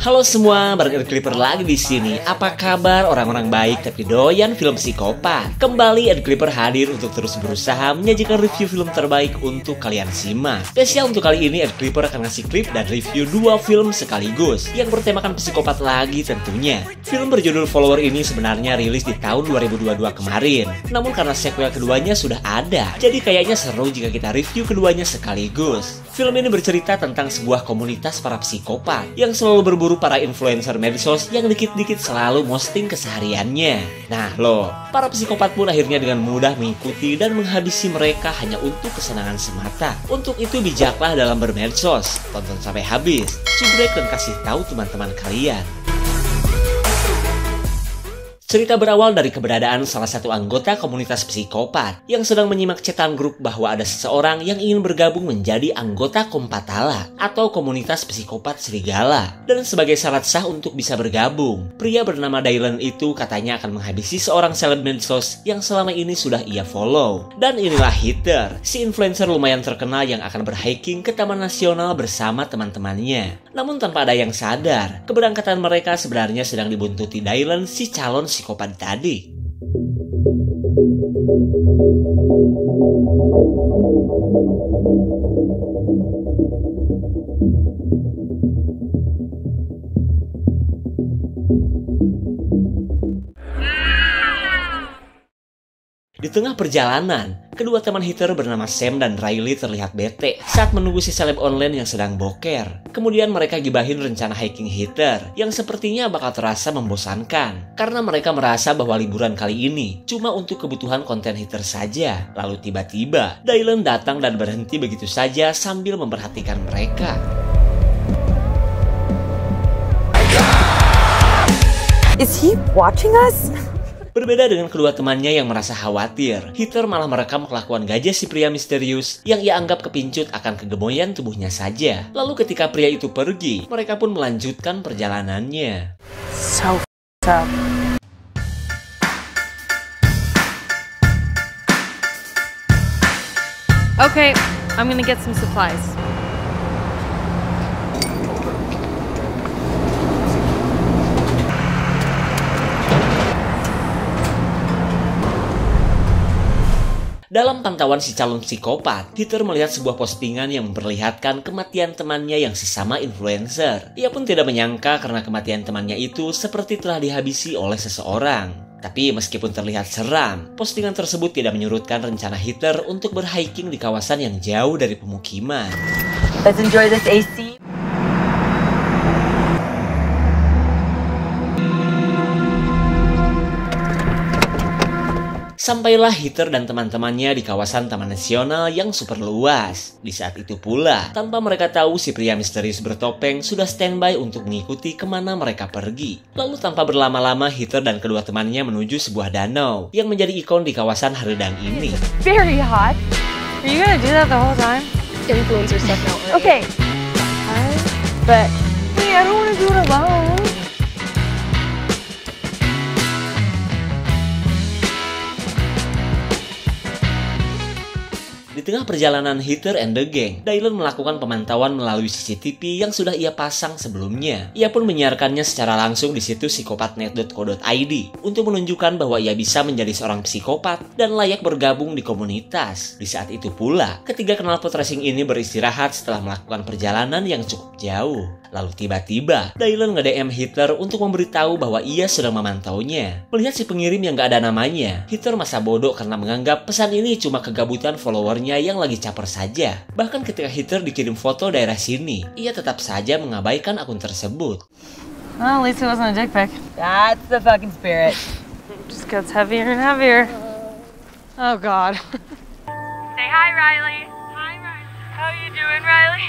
Halo semua, bareng Ed Clipper lagi di sini. Apa kabar orang-orang baik tapi doyan film psikopat? Kembali Ed Clipper hadir untuk terus berusaha menyajikan review film terbaik untuk kalian simak. Spesial untuk kali ini Ed Clipper akan ngasih klip dan review 2 film sekaligus yang bertemakan psikopat lagi tentunya. Film berjudul Follower ini sebenarnya rilis di tahun 2022 kemarin. Namun karena sequel keduanya sudah ada, jadi kayaknya seru jika kita review keduanya sekaligus. Film ini bercerita tentang sebuah komunitas para psikopat yang selalu berburu para influencer medsos yang dikit-dikit selalu posting kesehariannya. Nah loh, para psikopat pun akhirnya dengan mudah mengikuti dan menghabisi mereka hanya untuk kesenangan semata. Untuk itu bijaklah dalam bermedsos, tonton sampai habis, subrek dan kasih tahu teman-teman kalian. Cerita berawal dari keberadaan salah satu anggota komunitas psikopat yang sedang menyimak chatan grup bahwa ada seseorang yang ingin bergabung menjadi anggota Kompatala atau komunitas psikopat serigala. Dan sebagai syarat sah untuk bisa bergabung, pria bernama Dylan itu katanya akan menghabisi seorang seleb medsos yang selama ini sudah ia follow. Dan inilah Heather, si influencer lumayan terkenal yang akan berhiking ke Taman Nasional bersama teman-temannya. Namun tanpa ada yang sadar, keberangkatan mereka sebenarnya sedang dibuntuti Dylan, si calon psikopat tadi. Di tengah perjalanan, kedua teman Heather bernama Sam dan Riley terlihat bete saat menunggu si seleb online yang sedang boker. Kemudian mereka gibahin rencana hiking Heather yang sepertinya bakal terasa membosankan karena mereka merasa bahwa liburan kali ini cuma untuk kebutuhan konten Heather saja. Lalu tiba-tiba Dylan datang dan berhenti begitu saja sambil memperhatikan mereka. Is he watching us? Berbeda dengan kedua temannya yang merasa khawatir, Heather malah merekam kelakuan gajah si pria misterius yang ia anggap kepincut akan kegemoyan tubuhnya saja. Lalu ketika pria itu pergi, mereka pun melanjutkan perjalanannya. So up. Okay, I'm gonna get some supplies. Dalam pantauan si calon psikopat, Heather melihat sebuah postingan yang memperlihatkan kematian temannya yang sesama influencer. Ia pun tidak menyangka karena kematian temannya itu seperti telah dihabisi oleh seseorang. Tapi meskipun terlihat seram, postingan tersebut tidak menyurutkan rencana Heather untuk berhiking di kawasan yang jauh dari pemukiman. Let's enjoy this AC. Sampailah Heather dan teman-temannya di kawasan Taman Nasional yang super luas. Di saat itu pula, tanpa mereka tahu si pria misterius bertopeng sudah standby untuk mengikuti kemana mereka pergi. Lalu tanpa berlama-lama, Heather dan kedua temannya menuju sebuah danau yang menjadi ikon di kawasan Haredang ini. Very hot. Are you gonna do that the whole time? Influencer stuff now, right? Okay. But hey, I don't want to do it alone. Di tengah perjalanan Heather and the Gang, Dylan melakukan pemantauan melalui CCTV yang sudah ia pasang sebelumnya. Ia pun menyiarkannya secara langsung di situs psikopatnet.co.id untuk menunjukkan bahwa ia bisa menjadi seorang psikopat dan layak bergabung di komunitas. Di saat itu pula, ketiga knalpot racing ini beristirahat setelah melakukan perjalanan yang cukup jauh. Lalu tiba-tiba, Dylan nge-DM Heather untuk memberitahu bahwa ia sedang memantaunya. Melihat si pengirim yang gak ada namanya, Heather masa bodoh karena menganggap pesan ini cuma kegabutan followernya yang lagi caper saja. Bahkan ketika Heather dikirim foto daerah sini, ia tetap saja mengabaikan akun tersebut. Well, at least it wasn't a dick pic. That's the fucking spirit. It just gets heavier and heavier. Oh God. Say hi, Riley. Hi, Riley. How you doing, Riley?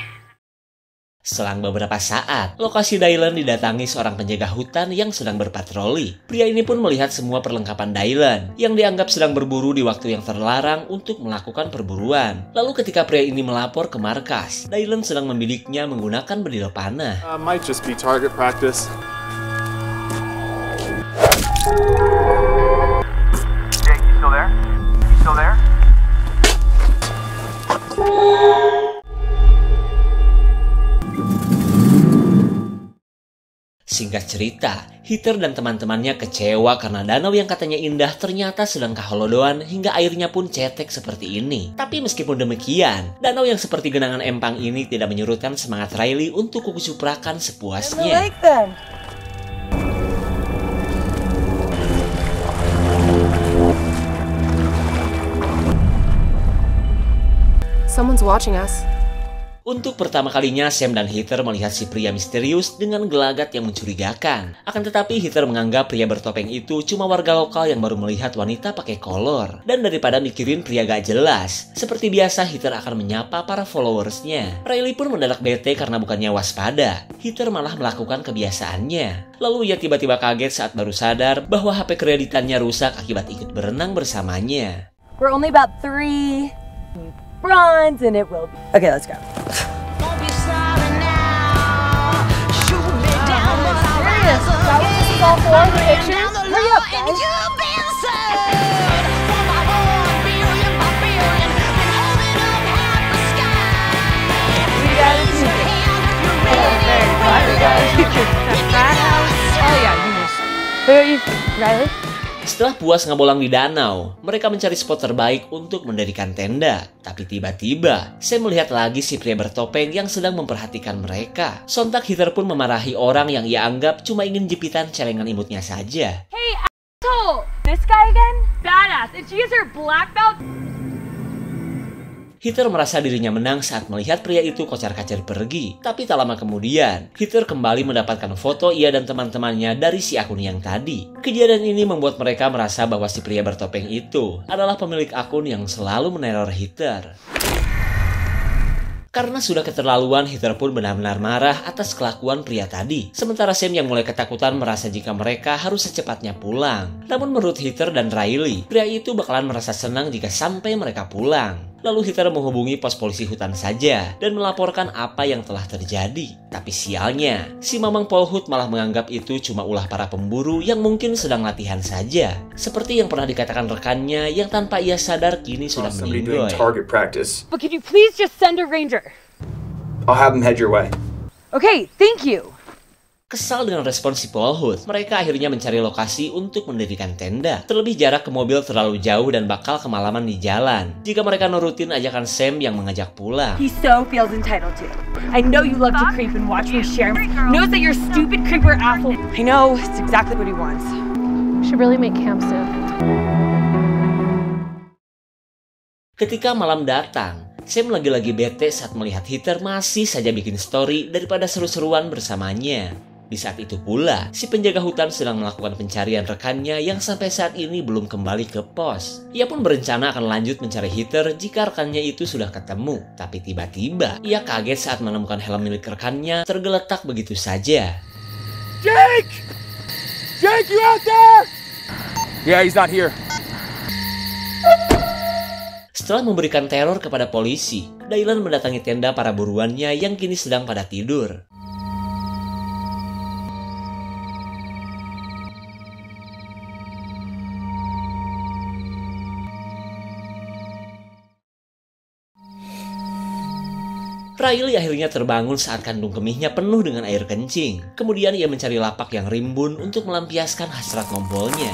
Selang beberapa saat, lokasi Dylan didatangi seorang penjaga hutan yang sedang berpatroli. Pria ini pun melihat semua perlengkapan Dylan yang dianggap sedang berburu di waktu yang terlarang untuk melakukan perburuan. Lalu ketika pria ini melapor ke markas, Dylan sedang membiliknya menggunakan bedil panah. Might just be target practice. Jake, you still there? You still there? Singkat cerita, Heather dan teman-temannya kecewa karena danau yang katanya indah ternyata sedang kaholodoan hingga airnya pun cetek seperti ini. Tapi meskipun demikian, danau yang seperti genangan empang ini tidak menyurutkan semangat Riley untuk kukucuprakan sepuasnya. Someone's watching us. Untuk pertama kalinya, Sam dan Heather melihat si pria misterius dengan gelagat yang mencurigakan. Akan tetapi, Heather menganggap pria bertopeng itu cuma warga lokal yang baru melihat wanita pakai kolor. Dan daripada mikirin pria gak jelas, seperti biasa Heather akan menyapa para followersnya. Riley pun mendadak bete karena bukannya waspada. Heather malah melakukan kebiasaannya. Lalu ia tiba-tiba kaget saat baru sadar bahwa HP kreditannya rusak akibat ikut berenang bersamanya. We're only about 3 bronze and it will be. Okay, let's go. Riley? Setelah puas ngabolang di danau, mereka mencari spot terbaik untuk mendirikan tenda. Tapi tiba-tiba, Sam melihat lagi si pria bertopeng yang sedang memperhatikan mereka. Sontak Heather pun memarahi orang yang ia anggap cuma ingin jepitan celengan imutnya saja. Hey, asshole! This guy again? Badass. Did she use her black belt? Heather merasa dirinya menang saat melihat pria itu kocar-kacir pergi. Tapi tak lama kemudian, Heather kembali mendapatkan foto ia dan teman-temannya dari si akun yang tadi. Kejadian ini membuat mereka merasa bahwa si pria bertopeng itu adalah pemilik akun yang selalu meneror Heather. Karena sudah keterlaluan, Heather pun benar-benar marah atas kelakuan pria tadi. Sementara Sam yang mulai ketakutan merasa jika mereka harus secepatnya pulang. Namun menurut Heather dan Riley, pria itu bakalan merasa senang jika sampai mereka pulang. Lalu Heather menghubungi pos polisi hutan saja dan melaporkan apa yang telah terjadi. Tapi sialnya, si Mamang Polhut malah menganggap itu cuma ulah para pemburu yang mungkin sedang latihan saja. Seperti yang pernah dikatakan rekannya yang tanpa ia sadar kini sudah meninggoy. Target practice. But can you please just send a ranger? I'll have him head your way. Okay, thank you. Kesal dengan respon si Polhut, mereka akhirnya mencari lokasi untuk mendirikan tenda. Terlebih jarak ke mobil terlalu jauh dan bakal kemalaman di jalan jika mereka nurutin ajakan Sam yang mengajak pulang. He so feels entitled to. I know you love to creep and watch me share. Knows that you're stupid creeper asshole. I know, it's exactly what he wants. We should really make camp soon. Ketika malam datang, Sam lagi-lagi bete saat melihat Heather masih saja bikin story daripada seru-seruan bersamanya. Di saat itu pula, si penjaga hutan sedang melakukan pencarian rekannya yang sampai saat ini belum kembali ke pos. Ia pun berencana akan lanjut mencari Heather jika rekannya itu sudah ketemu. Tapi tiba-tiba, ia kaget saat menemukan helm milik rekannya tergeletak begitu saja. Jake! Jake, you out there? Yeah, he's not here. Setelah memberikan teror kepada polisi, Dylan mendatangi tenda para buruannya yang kini sedang pada tidur. Riley akhirnya terbangun saat kandung kemihnya penuh dengan air kencing. Kemudian ia mencari lapak yang rimbun untuk melampiaskan hasrat ngompolnya.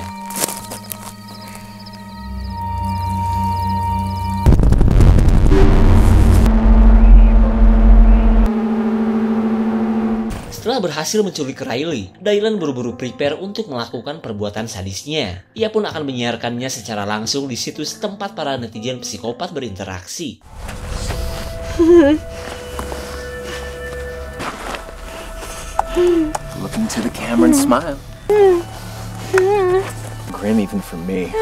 Setelah berhasil menculik Riley, Dylan buru-buru prepare untuk melakukan perbuatan sadisnya. Ia pun akan menyiarkannya secara langsung di situs tempat para netizen psikopat berinteraksi. Look into the camera and smile. Grin even for me.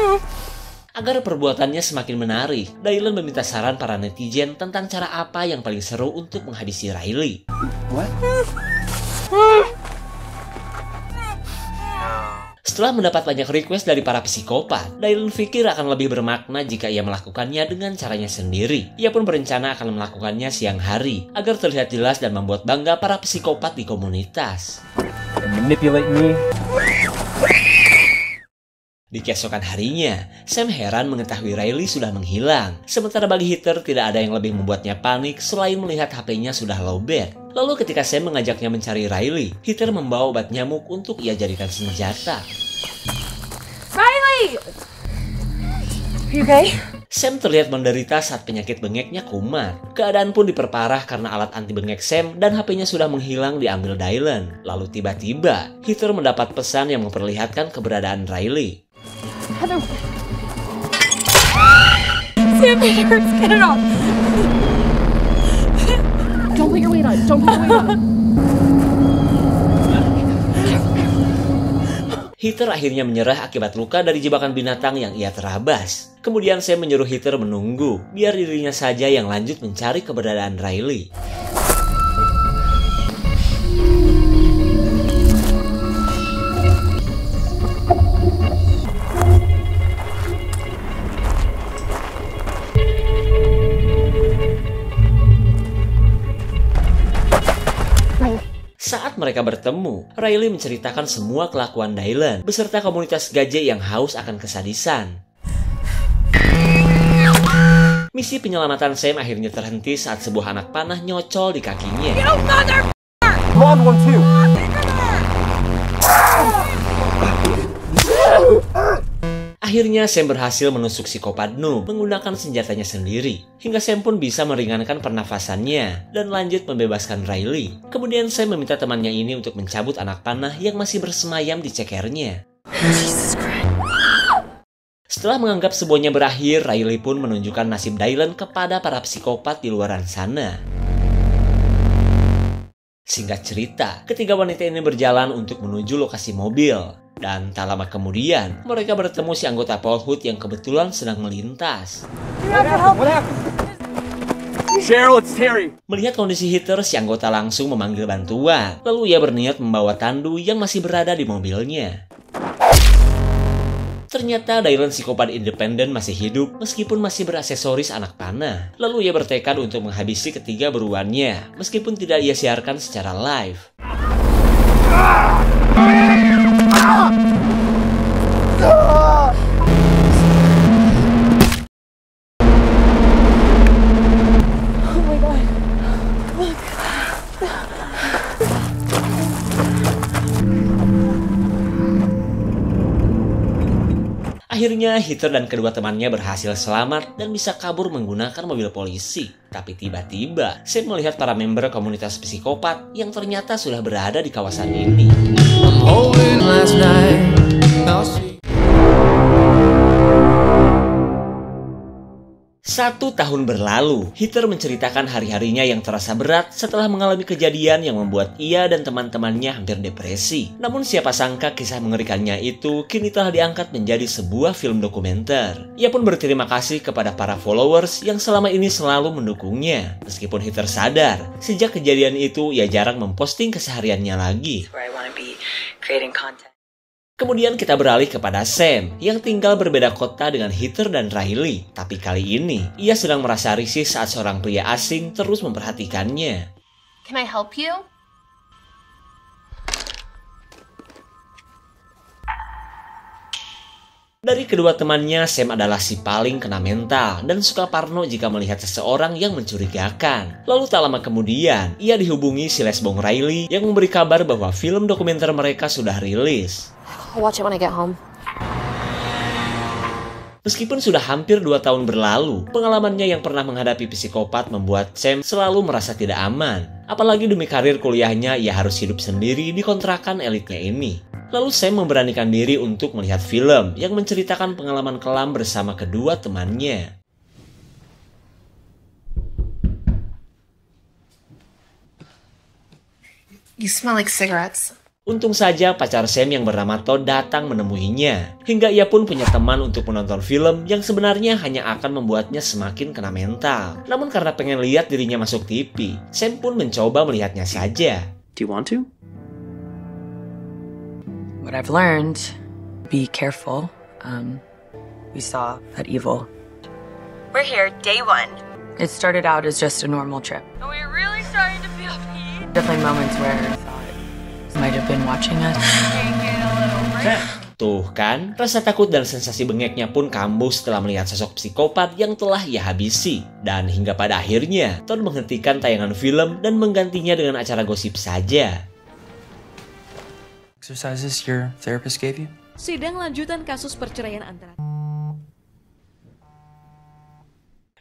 Agar perbuatannya semakin menarik, Dylan meminta saran para netizen tentang cara apa yang paling seru untuk menghabisi Riley. What? Setelah mendapat banyak request dari para psikopat, Dylan pikir akan lebih bermakna jika ia melakukannya dengan caranya sendiri. Ia pun berencana akan melakukannya siang hari, agar terlihat jelas dan membuat bangga para psikopat di komunitas. And manipulate me? Di keesokan harinya, Sam heran mengetahui Riley sudah menghilang. Sementara bagi Heather tidak ada yang lebih membuatnya panik selain melihat HP-nya sudah lowbat. Lalu ketika Sam mengajaknya mencari Riley, Heather membawa obat nyamuk untuk ia jadikan senjata. Riley! Are you okay? Sam terlihat menderita saat penyakit bengeknya kumat. Keadaan pun diperparah karena alat anti bengek Sam dan HP-nya sudah menghilang diambil Dylan. Lalu tiba-tiba, Heather mendapat pesan yang memperlihatkan keberadaan Riley. Heather. Sam, it hurts. Get it off. Don't put your weight on. Don't put your weight on. Heather akhirnya menyerah akibat luka dari jebakan binatang yang ia terabas. Kemudian Sam menyuruh Heather menunggu, biar dirinya saja yang lanjut mencari keberadaan Riley. Saat mereka bertemu, Riley menceritakan semua kelakuan Dylan beserta komunitas gajah yang haus akan kesadisan. Misi penyelamatan Sam akhirnya terhenti saat sebuah anak panah nyocol di kakinya. Akhirnya Sam berhasil menusuk psikopat noob menggunakan senjatanya sendiri. Hingga Sam pun bisa meringankan pernafasannya dan lanjut membebaskan Riley. Kemudian Sam meminta temannya ini untuk mencabut anak panah yang masih bersemayam di cekernya. Setelah menganggap semuanya berakhir, Riley pun menunjukkan nasib Dylan kepada para psikopat di luaran sana. Singkat cerita, ketiga wanita ini berjalan untuk menuju lokasi mobil. Dan tak lama kemudian, mereka bertemu si anggota Paul Hood yang kebetulan sedang melintas. Cheryl, it's Terry. Melihat kondisi Heather, si anggota langsung memanggil bantuan. Lalu ia berniat membawa tandu yang masih berada di mobilnya. Ternyata Dylan psikopat independen masih hidup meskipun masih beraksesoris anak panah. Lalu ia bertekad untuk menghabisi ketiga buruannya, meskipun tidak ia siarkan secara live. Akhirnya Heather dan kedua temannya berhasil selamat dan bisa kabur menggunakan mobil polisi. Tapi tiba-tiba Sam melihat para member komunitas psikopat yang ternyata sudah berada di kawasan ini. 1 tahun berlalu, Heather menceritakan hari-harinya yang terasa berat setelah mengalami kejadian yang membuat ia dan teman-temannya hampir depresi. Namun siapa sangka kisah mengerikannya itu kini telah diangkat menjadi sebuah film dokumenter. Ia pun berterima kasih kepada para followers yang selama ini selalu mendukungnya. Meskipun Heather sadar, sejak kejadian itu ia jarang memposting kesehariannya lagi. Kemudian kita beralih kepada Sam yang tinggal berbeda kota dengan Heather dan Riley. Tapi kali ini, ia sedang merasa risih saat seorang pria asing terus memperhatikannya. Can I help you? Dari kedua temannya, Sam adalah si paling kena mental dan suka parno jika melihat seseorang yang mencurigakan. Lalu tak lama kemudian, ia dihubungi si lesbong Riley yang memberi kabar bahwa film dokumenter mereka sudah rilis. I'll watch it when I get home. Meskipun sudah hampir 2 tahun berlalu, pengalamannya yang pernah menghadapi psikopat membuat Sam selalu merasa tidak aman. Apalagi demi karir kuliahnya, ia harus hidup sendiri di kontrakan elitnya ini. Lalu Sam memberanikan diri untuk melihat film yang menceritakan pengalaman kelam bersama kedua temannya. You smell like cigarettes. Untung saja pacar Sam yang bernama Todd datang menemuinya. Hingga ia pun punya teman untuk menonton film yang sebenarnya hanya akan membuatnya semakin kena mental. Namun karena pengen lihat dirinya masuk TV, Sam pun mencoba melihatnya saja. Do you want to? What I've learned, be careful. We saw that evil. We're here, day 1. It started out as just a normal trip. Are we really starting to feel heat? Definitely moments where I thought might have been watching us. Taking a little break. Tuh kan, rasa takut dan sensasi bengeknya pun kambuh setelah melihat sosok psikopat yang telah ia habisi. Dan hingga pada akhirnya, Todd menghentikan tayangan film dan menggantinya dengan acara gosip saja. Exercises your therapist gave you? Sidang lanjutan kasus perceraian antara...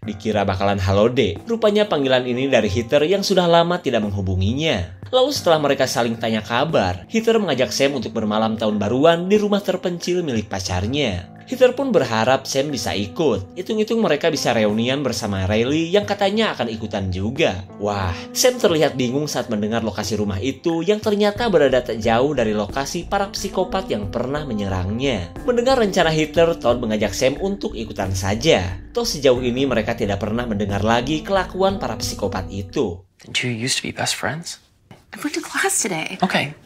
Dikira bakalan halo deh, rupanya panggilan ini dari Heather yang sudah lama tidak menghubunginya. Lalu setelah mereka saling tanya kabar, Heather mengajak Sam untuk bermalam tahun baruan di rumah terpencil milik pacarnya. Heather pun berharap Sam bisa ikut. Hitung-hitung mereka bisa reunian bersama Riley yang katanya akan ikutan juga. Wah, Sam terlihat bingung saat mendengar lokasi rumah itu yang ternyata berada tak jauh dari lokasi para psikopat yang pernah menyerangnya. Mendengar rencana Heather, Todd mengajak Sam untuk ikutan saja. Toh sejauh ini mereka tidak pernah mendengar lagi kelakuan para psikopat itu. Didn't you used to be best friends? I went to class today. Okay.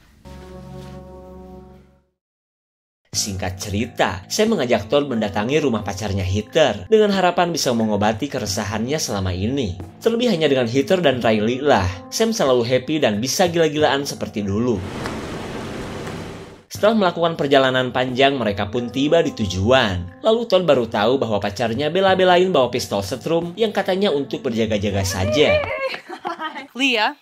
Singkat cerita, Sam mengajak Todd mendatangi rumah pacarnya Heather dengan harapan bisa mengobati keresahannya selama ini. Terlebih hanya dengan Heather dan Riley lah, Sam selalu happy dan bisa gila-gilaan seperti dulu. Setelah melakukan perjalanan panjang, mereka pun tiba di tujuan. Lalu Todd baru tahu bahwa pacarnya bela-belain bawa pistol setrum yang katanya untuk berjaga-jaga saja. Leah.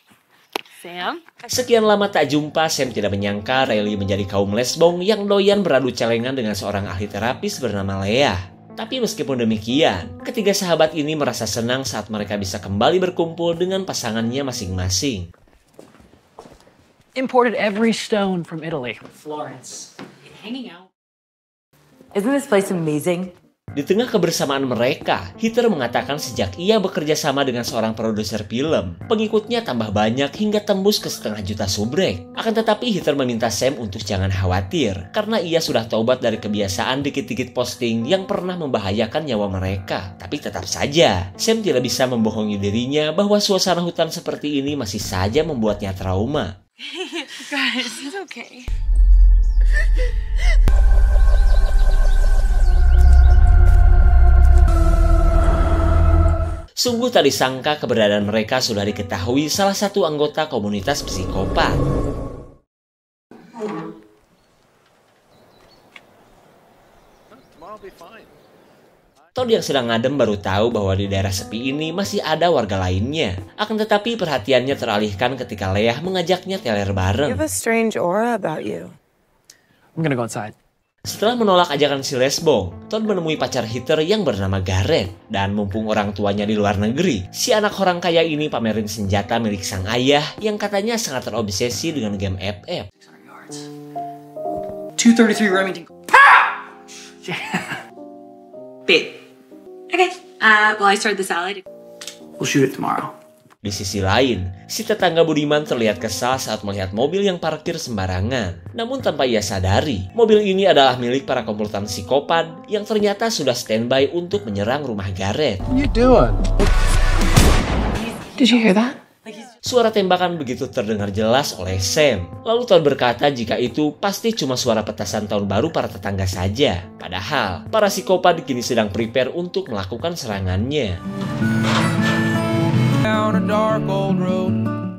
Sam? Sekian lama tak jumpa, Sam tidak menyangka Riley menjadi kaum lesbong yang doyan beradu celengan dengan seorang ahli terapis bernama Leah. Tapi meskipun demikian, ketiga sahabat ini merasa senang saat mereka bisa kembali berkumpul dengan pasangannya masing-masing. Imported every stone from Italy. Florence. Hanging out. Isn't this place amazing? Di tengah kebersamaan mereka, Heather mengatakan sejak ia bekerja sama dengan seorang produser film, pengikutnya tambah banyak hingga tembus ke 500 juta subrek. Akan tetapi Heather meminta Sam untuk jangan khawatir, karena ia sudah taubat dari kebiasaan dikit-dikit posting yang pernah membahayakan nyawa mereka. Tapi tetap saja, Sam tidak bisa membohongi dirinya bahwa suasana hutan seperti ini masih saja membuatnya trauma. Guys, it's okay. Sungguh tak disangka keberadaan mereka sudah diketahui salah satu anggota komunitas psikopat. Todd yang sedang ngadem baru tahu bahwa di daerah sepi ini masih ada warga lainnya. Akan tetapi perhatiannya teralihkan ketika Leah mengajaknya teler bareng. You have a strange aura about you. I'm gonna go inside. Setelah menolak ajakan si lesbong, Todd menemui pacar Heather yang bernama Garrett. Dan mumpung orang tuanya di luar negeri, si anak orang kaya ini pamerin senjata milik sang ayah yang katanya sangat terobsesi dengan game FF. 233 Remington. Babe. Okay. Will I start the salad? We'll shoot it tomorrow. Di sisi lain, si tetangga budiman terlihat kesal saat melihat mobil yang parkir sembarangan. Namun tanpa ia sadari, mobil ini adalah milik para komplotan psikopat yang ternyata sudah standby untuk menyerang rumah Garrett. What are you doing? Did you hear that? Suara tembakan begitu terdengar jelas oleh Sam. Lalu Todd berkata jika itu pasti cuma suara petasan tahun baru para tetangga saja. Padahal, para psikopat kini sedang prepare untuk melakukan serangannya.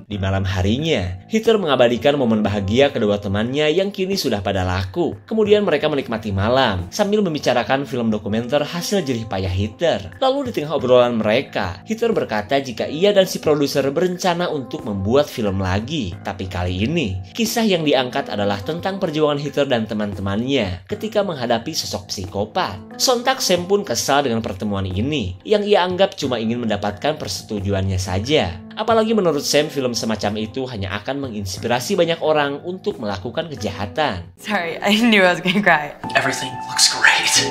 Di malam harinya, Heather mengabadikan momen bahagia kedua temannya yang kini sudah pada laku. Kemudian mereka menikmati malam sambil membicarakan film dokumenter hasil jerih payah Heather. Lalu di tengah obrolan mereka, Heather berkata jika ia dan si produser berencana untuk membuat film lagi. Tapi kali ini, kisah yang diangkat adalah tentang perjuangan Heather dan teman-temannya ketika menghadapi sosok psikopat. Sontak Sam pun kesal dengan pertemuan ini, yang ia anggap cuma ingin mendapatkan persetujuannya saja. Apalagi menurut Sam, film semacam itu hanya akan menginspirasi banyak orang untuk melakukan kejahatan. Sorry, I knew I was gonna cry. Everything looks great.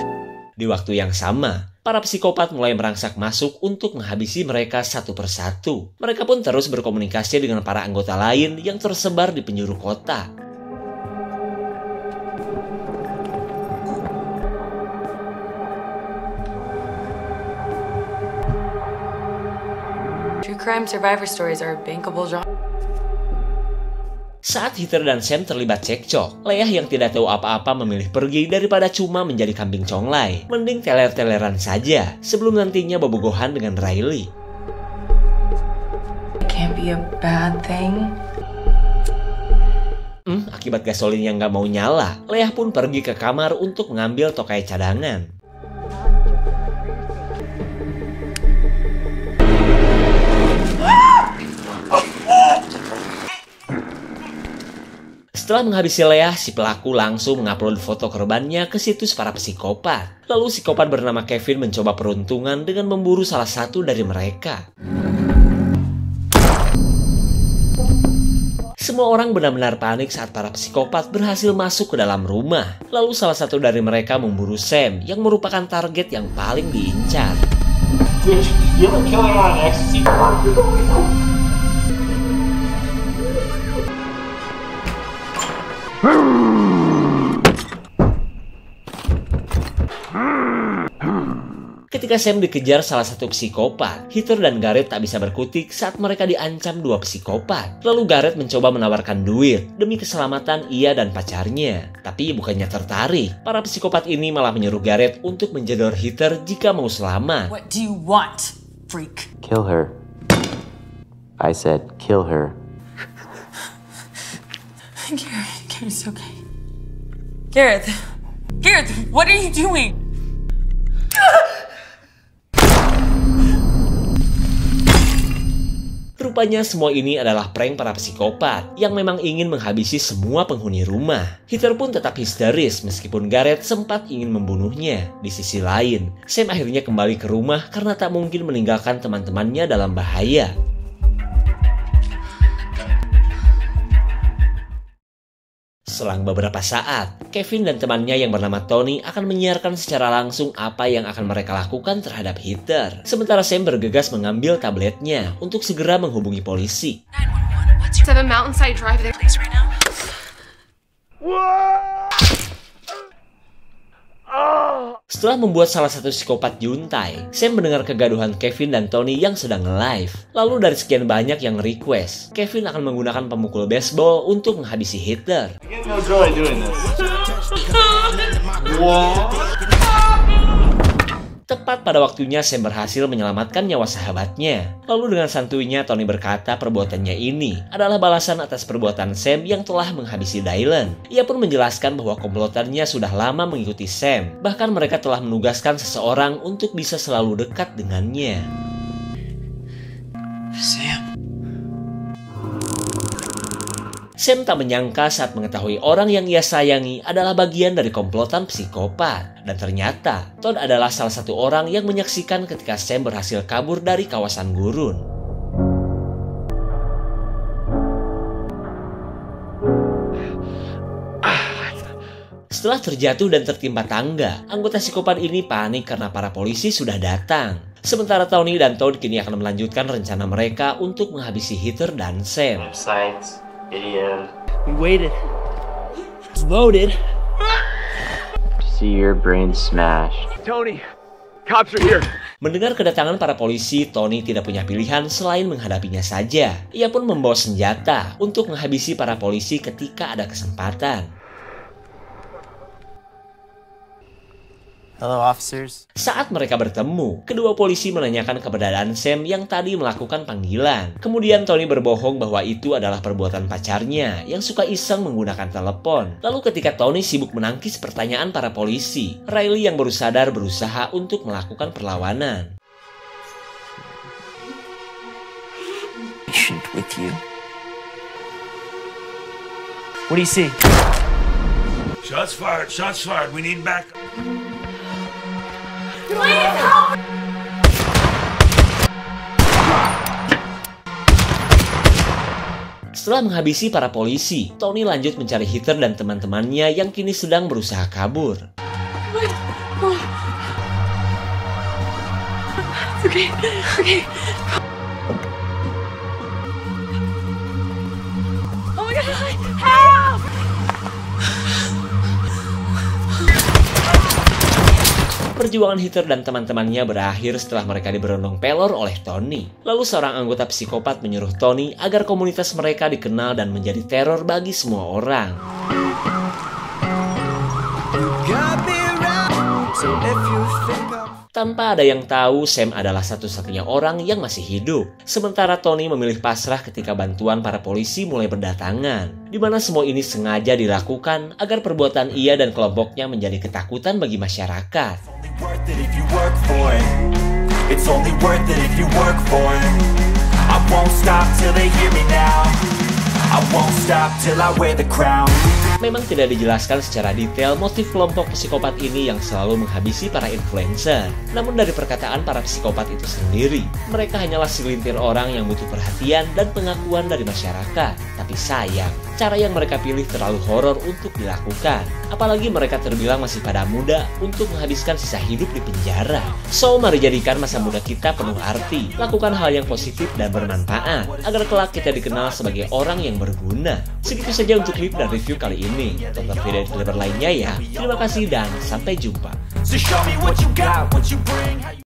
Di waktu yang sama, para psikopat mulai merangsak masuk untuk menghabisi mereka satu persatu. Mereka pun terus berkomunikasi dengan para anggota lain yang tersebar di penjuru kota. True crime survivor stories are a bankable genre. Saat Heather dan Sam terlibat cekcok, Leah yang tidak tahu apa-apa memilih pergi daripada cuma menjadi kambing conglai. Mending teler-teleran saja sebelum nantinya bobogohan dengan Riley. It can't be a bad thing. Akibat gasolin yang nggak mau nyala, Leah pun pergi ke kamar untuk mengambil tokai cadangan. Setelah menghabisi Leah, si pelaku langsung mengupload foto korbannya ke situs para psikopat. Lalu psikopat bernama Kevin mencoba peruntungan dengan memburu salah satu dari mereka. Semua orang benar-benar panik saat para psikopat berhasil masuk ke dalam rumah. Lalu salah satu dari mereka memburu Sam yang merupakan target yang paling diincar. Ketika Sam dikejar salah satu psikopat, Heather dan Garrett tak bisa berkutik saat mereka diancam dua psikopat. Lalu Garrett mencoba menawarkan duit demi keselamatan ia dan pacarnya. Tapi bukannya tertarik, para psikopat ini malah menyuruh Garrett untuk menjedor Heather jika mau selamat. What do you want, freak? Kill her. I said kill her. Garrett, it's okay. Garrett, what are you doing? Rupanya semua ini adalah prank para psikopat yang memang ingin menghabisi semua penghuni rumah. Heather pun tetap histeris meskipun Garrett sempat ingin membunuhnya. Di sisi lain, Sam akhirnya kembali ke rumah karena tak mungkin meninggalkan teman-temannya dalam bahaya. Selang beberapa saat, Kevin dan temannya yang bernama Tony akan menyiarkan secara langsung apa yang akan mereka lakukan terhadap Heather. Sementara Sam bergegas mengambil tabletnya untuk segera menghubungi polisi. 7 Mountainside Drive there, please, right now. Setelah membuat salah satu psikopat diuntai, Sam mendengar kegaduhan Kevin dan Tony yang sedang nge-live. Lalu dari sekian banyak yang request, Kevin akan menggunakan pemukul baseball untuk menghabisi Heather. Tepat pada waktunya Sam berhasil menyelamatkan nyawa sahabatnya. Lalu dengan santuinya Tony berkata perbuatannya ini adalah balasan atas perbuatan Sam yang telah menghabisi Dylan. Ia pun menjelaskan bahwa komplotannya sudah lama mengikuti Sam. Bahkan mereka telah menugaskan seseorang untuk bisa selalu dekat dengannya. Sam tak menyangka saat mengetahui orang yang ia sayangi adalah bagian dari komplotan psikopat. Dan ternyata, Todd adalah salah satu orang yang menyaksikan ketika Sam berhasil kabur dari kawasan gurun. Setelah terjatuh dan tertimpa tangga, anggota psikopat ini panik karena para polisi sudah datang. Sementara Tony dan Todd kini akan melanjutkan rencana mereka untuk menghabisi Heather dan Sam. Idiot. We waited. It's loaded. See your brain smashed. Tony, cops are here. Mendengar kedatangan para polisi, Tony tidak punya pilihan selain menghadapinya saja. Ia pun membawa senjata untuk menghabisi para polisi ketika ada kesempatan. Hello, officers. Saat mereka bertemu, kedua polisi menanyakan keberadaan Sam yang tadi melakukan panggilan. Kemudian Tony berbohong bahwa itu adalah perbuatan pacarnya yang suka iseng menggunakan telepon. Lalu ketika Tony sibuk menangkis pertanyaan para polisi, Riley yang baru sadar berusaha untuk melakukan perlawanan. Patient with you. What do you see? Shots fired, shots fired. We need backup. Setelah menghabisi para polisi, Tony lanjut mencari Heather dan teman-temannya yang kini sedang berusaha kabur. Okay. Oh my God! Help! Perjuangan Heather dan teman-temannya berakhir setelah mereka diberondong pelor oleh Tony. Lalu seorang anggota psikopat menyuruh Tony agar komunitas mereka dikenal dan menjadi teror bagi semua orang. Tanpa ada yang tahu, Sam adalah satu-satunya orang yang masih hidup. Sementara Tony memilih pasrah ketika bantuan para polisi mulai berdatangan, di mana semua ini sengaja dilakukan agar perbuatan ia dan kelompoknya menjadi ketakutan bagi masyarakat. It's only worth it if you work for it. I won't stop till they hear me now. I won't stop till I wear the crown. Memang tidak dijelaskan secara detail motif kelompok psikopat ini yang selalu menghabisi para influencer. Namun dari perkataan para psikopat itu sendiri, mereka hanyalah segelintir orang yang butuh perhatian dan pengakuan dari masyarakat. Tapi sayang, cara yang mereka pilih terlalu horor untuk dilakukan. Apalagi mereka terbilang masih pada muda untuk menghabiskan sisa hidup di penjara. So, mari jadikan masa muda kita penuh arti. Lakukan hal yang positif dan bermanfaat, agar kelak kita dikenal sebagai orang yang berguna. Segitu saja untuk klip dan review kali ini. Tonton video Clipper lainnya ya. Terima kasih dan sampai jumpa.